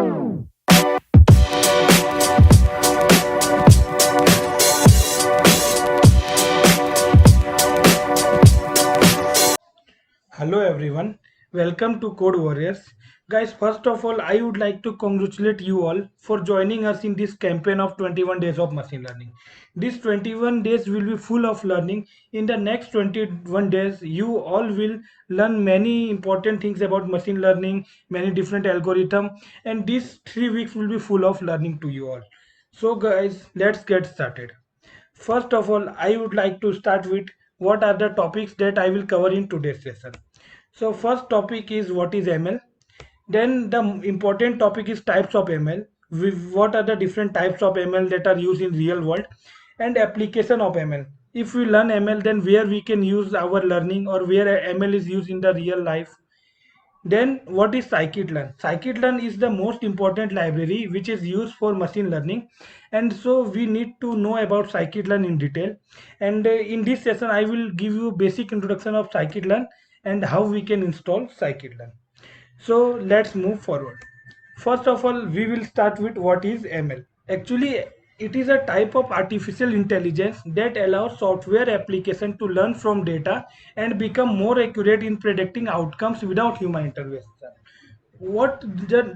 Hello everyone, welcome to Code Warriors. Guys, first of all, I would like to congratulate you all for joining us in this campaign of 21 days of machine learning. These 21 days will be full of learning. In the next 21 days, you all will learn many important things about machine learning, many different algorithm, and these 3 weeks will be full of learning to you all. So guys, let's get started. First of all, I would like to start with what are the topics that I will cover in today's session. So first topic is what is ML. Then the important topic is types of ML. What are the different types of ML that are used in real world and application of ML. If we learn ML, then where we can use our learning or where ML is used in the real life. Then what is scikit-learn? Scikit-learn is the most important library which is used for machine learning, and so we need to know about scikit-learn in detail. And in this session I will give you basic introduction of scikit-learn and how we can install scikit-learn. So let's move forward. First of all, we will start with what is ML. Actually, it is a type of artificial intelligence that allows software application to learn from data and become more accurate in predicting outcomes without human intervention. What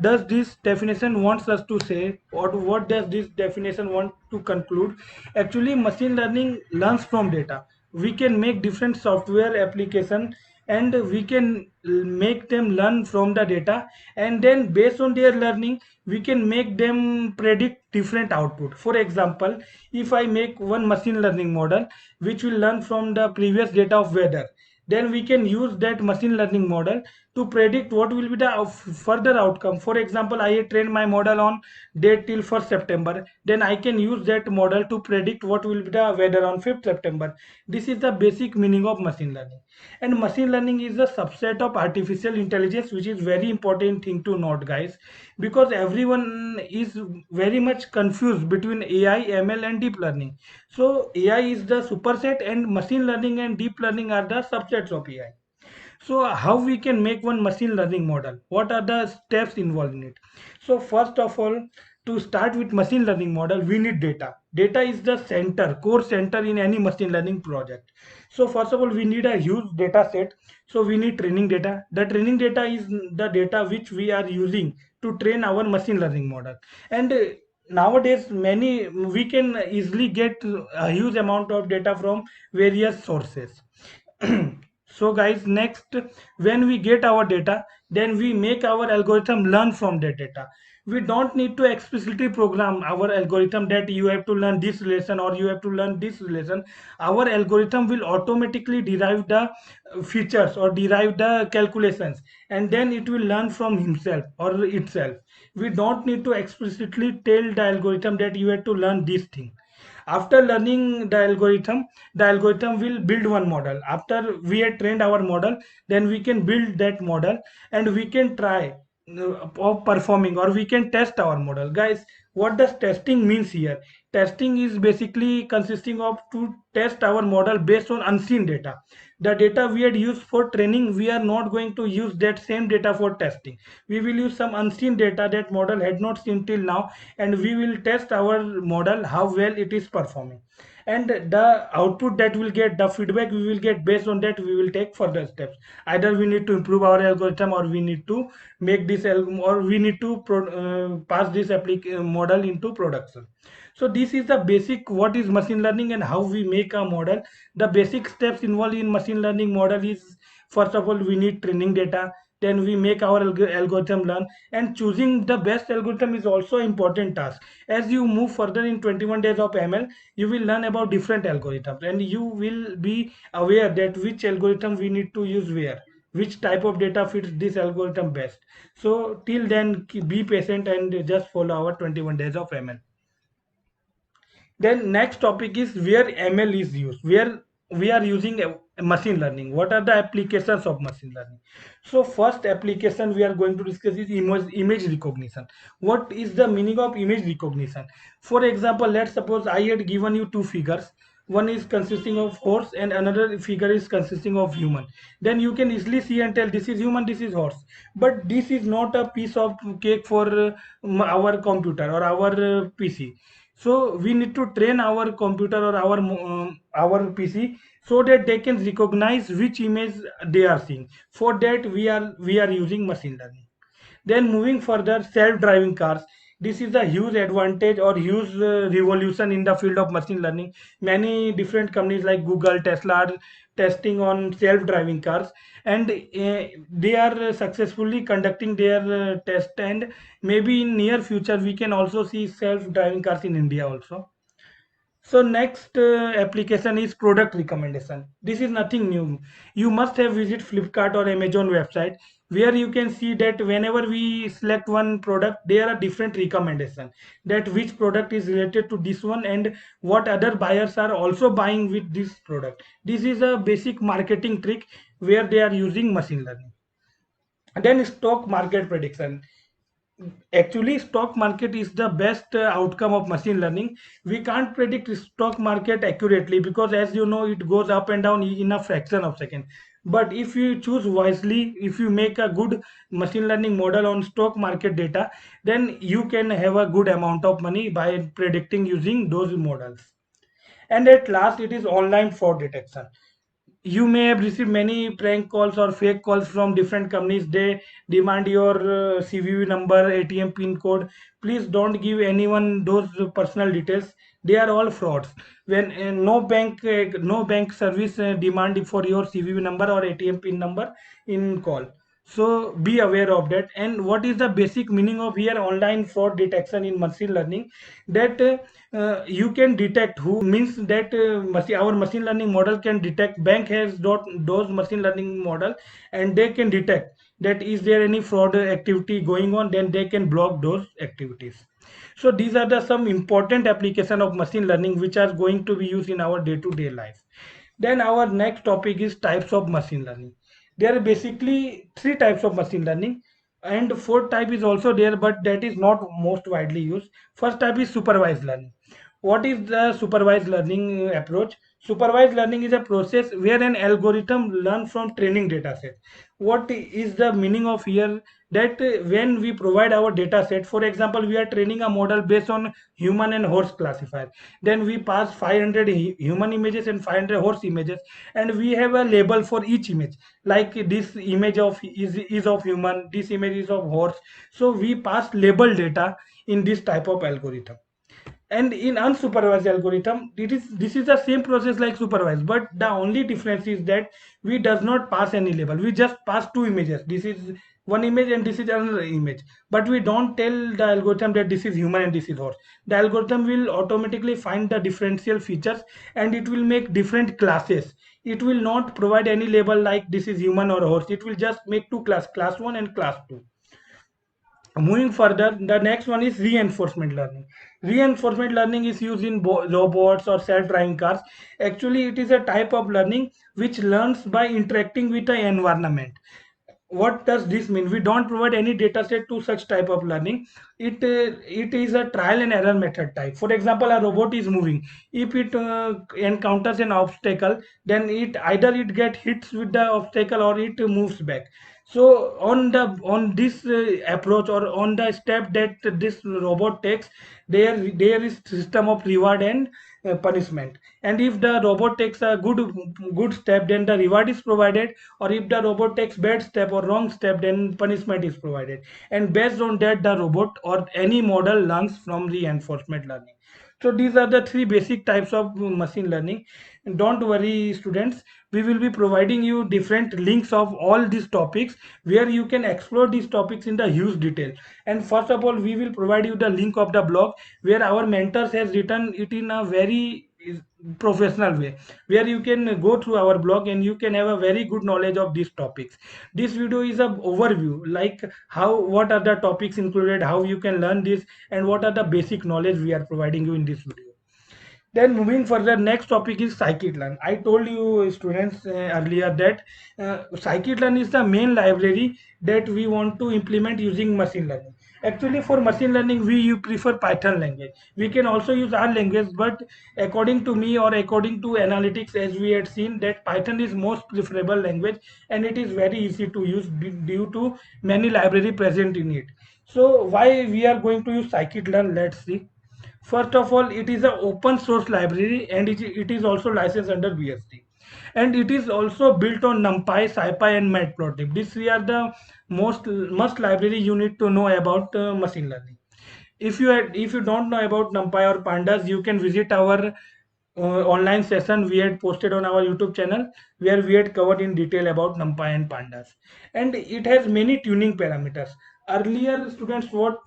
does this definition wants us to say, or what does this definition want to conclude? Actually, machine learning learns from data. We can make different software application and we can make them learn from the data, and then based on their learning we can make them predict different output. For example, if I make one machine learning model which will learn from the previous data of weather, then we can use that machine learning model to predict what will be the further outcome. For example, I trained my model on date till 1st September, then I can use that model to predict what will be the weather on 5th September. This is the basic meaning of machine learning. And machine learning is a subset of artificial intelligence, which is very important thing to note, guys, because everyone is very much confused between AI, ML and deep learning. So AI is the superset and machine learning and deep learning are the subsets of AI. So how we can make one machine learning model? What are the steps involved in it? So first of all, to start with machine learning model, we need data. Data is the center, core center in any machine learning project. So first of all, we need a huge data set. So we need training data. The training data is the data which we are using to train our machine learning model. And nowadays many we can easily get a huge amount of data from various sources. So guys, next, when we get our data, then we make our algorithm learn from that data. We don't need to explicitly program our algorithm that you have to learn this relation or you have to learn this relation. Our algorithm will automatically derive the features or derive the calculations, and then it will learn from himself or itself. We don't need to explicitly tell the algorithm that you have to learn this thing. After learning the algorithm will build one model. After we had trained our model, then we can build that model and we can try of performing, or we can test our model. Guys, what does testing means here? Testing is basically consisting of to test our model based on unseen data. The data we had used for training, we are not going to use that same data for testing. We will use some unseen data that model had not seen till now, and we will test our model how well it is performing. And the output that we'll get, the feedback we will get, based on that we will take further steps. Either we need to improve our algorithm, or we need to make this or we need to pass this model into production. So this is the basic what is machine learning and how we make a model. The basic steps involved in machine learning model is, first of all, we need training data, then we make our algorithm learn, and choosing the best algorithm is also important task. As you move further in 21 days of ML, you will learn about different algorithms and you will be aware that which algorithm we need to use where, which type of data fits this algorithm best. So till then, be patient and just follow our 21 days of ML. Then next topic is where ML is used, where we are using a machine learning. What are the applications of machine learning? So first application we are going to discuss is image recognition. What is the meaning of image recognition? For example, let's suppose I had given you two figures. one is consisting of horse and another figure is consisting of human, then you can easily see and tell this is human, this is horse. But this is not a piece of cake for our computer or our PC. So we need to train our computer or our PC so that they can recognize which image they are seeing. For that we are using machine learning. Then moving further, self-driving cars. This is a huge advantage or huge revolution in the field of machine learning. Many different companies like Google, Tesla are testing on self-driving cars, and they are successfully conducting their test. And maybe in near future we can also see self-driving cars in India also. So next application is product recommendation. This is nothing new. You must have visit Flipkart or Amazon website where you can see that whenever we select one product, there are different recommendation that which product is related to this one and what other buyers are also buying with this product. This is a basic marketing trick where they are using machine learning. And then stock market prediction. Actually, stock market is the best outcome of machine learning. We can't predict stock market accurately because, as you know, it goes up and down in a fraction of second. But if you choose wisely, if you make a good machine learning model on stock market data, then you can have a good amount of money by predicting using those models. And at last, it is online fraud detection. You may have received many prank calls or fake calls from different companies. They demand your CVV number, ATM pin code. Please don't give anyone those personal details. They are all frauds. When no bank service demand for your CVV number or ATM pin number in call. So be aware of that. And what is the basic meaning of here online fraud detection in machine learning? That you can detect who means that our machine learning model can detect bank has those machine learning model, and they can detect that is there any fraud activity going on, then they can block those activities. So these are the some important application of machine learning which are going to be used in our day-to-day life. Then our next topic is types of machine learning. There are basically three types of machine learning, and fourth type is also there, but that is not most widely used. First type is supervised learning. What is the supervised learning approach? Supervised learning is a process where an algorithm learns from training data set. What is the meaning of here? That when we provide our data set, for example, we are training a model based on human and horse classifier. Then we pass 500 human images and 500 horse images, and we have a label for each image. Like this image is of human, this image is of horse. So we pass label data in this type of algorithm. And in unsupervised algorithm, this is the same process like supervised, but the only difference is that we does not pass any label. We just pass two images. This is one image and this is another image, but we don't tell the algorithm that this is human and this is horse. The algorithm will automatically find the differential features, and it will make different classes. It will not provide any label like this is human or horse. It will just make two class 1 and class 2. Moving further, the next one is reinforcement learning. Reinforcement learning is used in robots or self-driving cars. Actually, it is a type of learning which learns by interacting with the environment. What does this mean? We don't provide any data set to such type of learning. It is a trial and error method type. For example, a robot is moving. If it encounters an obstacle, then it get hits with the obstacle or it moves back. So on this approach or on the step that this robot takes, there is system of reward and punishment. And if the robot takes a good step, then the reward is provided, or if the robot takes bad step or wrong step, then punishment is provided. And based on that, the robot or any model learns from reinforcement learning. So these are the three basic types of machine learning. And don't worry, students, we will be providing you different links of all these topics where you can explore these topics in the huge detail. And first of all, we will provide you the link of the blog where our mentors has written it in a very professional way, where you can go through our blog and you can have a very good knowledge of these topics. This video is a overview like how what are the topics included, how you can learn this, and what are the basic knowledge we are providing you in this video. Then moving further, next topic is scikit-learn. I told you students earlier that scikit-learn is the main library that we want to implement using machine learning. Actually, for machine learning, we you prefer Python language. We can also use our language, but according to me or according to analytics, as we had seen, that Python is most preferable language and it is very easy to use due to many library present in it. So why we are going to use scikit-learn? Let's see. First of all, it is an open source library and it is also licensed under BSD. And it is also built on NumPy, SciPy, and Matplotlib. These three are the most must library you need to know about machine learning. If you don't know about NumPy or Pandas, you can visit our online session we had posted on our YouTube channel where we had covered in detail about NumPy and Pandas. And it has many tuning parameters. Earlier, students, what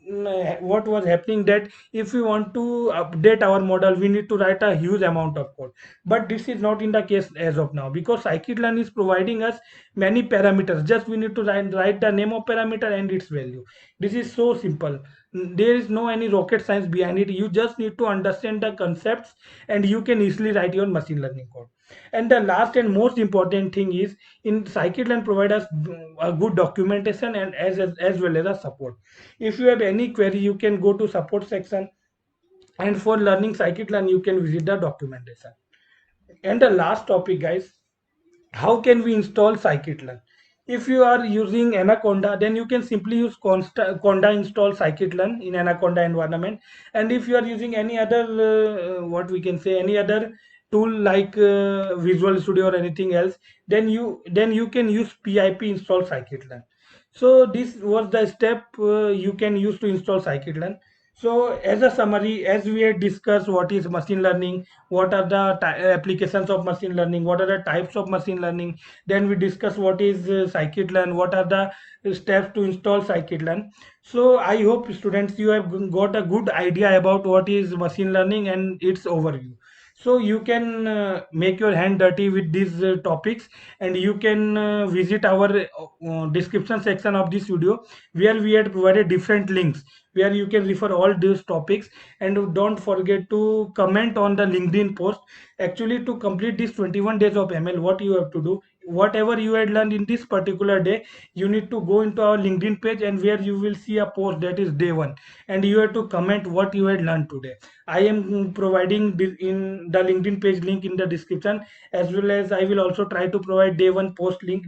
was happening that if we want to update our model, we need to write a huge amount of code. But this is not in the case as of now because scikit-learn is providing us many parameters. Just we need to write the name of parameter and its value. This is so simple. There is no any rocket science behind it. You just need to understand the concepts and you can easily write your machine learning code. And the last and most important thing is in scikit-learn provide us a good documentation and as well as a support. If you have any query, you can go to support section, and for learning scikit-learn you can visit the documentation. And the last topic, guys, how can we install scikit-learn? If you are using Anaconda, then you can simply use conda install scikit-learn in Anaconda environment. And if you are using any other what we can say any other tool like Visual Studio or anything else, then you can use pip install scikit-learn. So this was the step you can use to install scikit-learn. So as a summary, as we had discussed what is machine learning, what are the applications of machine learning, what are the types of machine learning, then we discuss what is scikit-learn, what are the steps to install scikit-learn. So I hope students you have got a good idea about what is machine learning and its overview. So you can make your hand dirty with these topics, and you can visit our description section of this video where we had provided different links where you can refer all these topics. And don't forget to comment on the LinkedIn post. Actually, to complete this 21 days of ML, what you have to do, whatever you had learned in this particular day, you need to go into our LinkedIn page, and where you will see a post that is day one, and you have to comment what you had learned today. I am providing this in the LinkedIn page link in the description, as well as I will also try to provide day one post link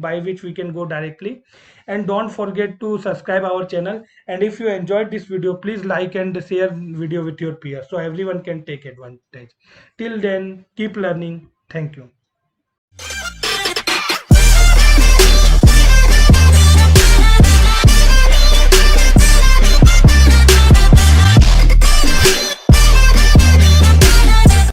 by which we can go directly. And don't forget to subscribe our channel, and if you enjoyed this video, please like and share video with your peers so everyone can take advantage. Till then, keep learning. Thank you.